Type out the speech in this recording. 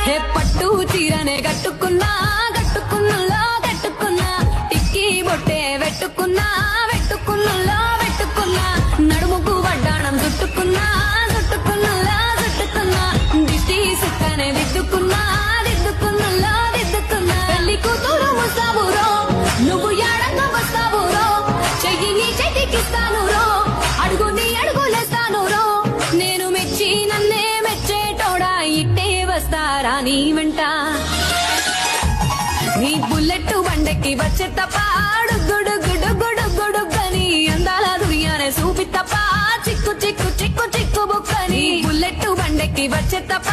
హే పట్టు చీరనే కట్టుకున్నా కట్టుకున్నులో కట్టుకున్నా టిక్కీ బొట్టే వెట్టుకున్నా వెట్టుకున్నులో వెట్టుకున్నా నడుముకు వడ్డాణం చుట్టుకున్నా చుట్టుకున్నులో చుట్టుకున్నా దిష్టి సుక్కనే దిద్దుకున్నా దిద్దుకున్నులో దిద్దుకున్నా పెళ్లి కూతురు ముస్తాబురో నువ్వు ఏడంగా వస్తావురో చెయ్యి నీ చేతికిస్తాను రో అడుగు నీ అడుగులేస్తాను రో నేను మెచ్చి నన్నే మెచ్చేటోడా ఇట్టే వస్తారా నీ వెంట నీ బుల్లెట్ బండెక్కి వచ్చే తప్ప గుడు గుడు గుడు గుడుగని అందాల దుర్యానే చూపి తప్ప చిక్కు చిక్కు చిక్కు చిక్కు బుక్కని బుల్లెట్ బండెక్కి వచ్చే తప్ప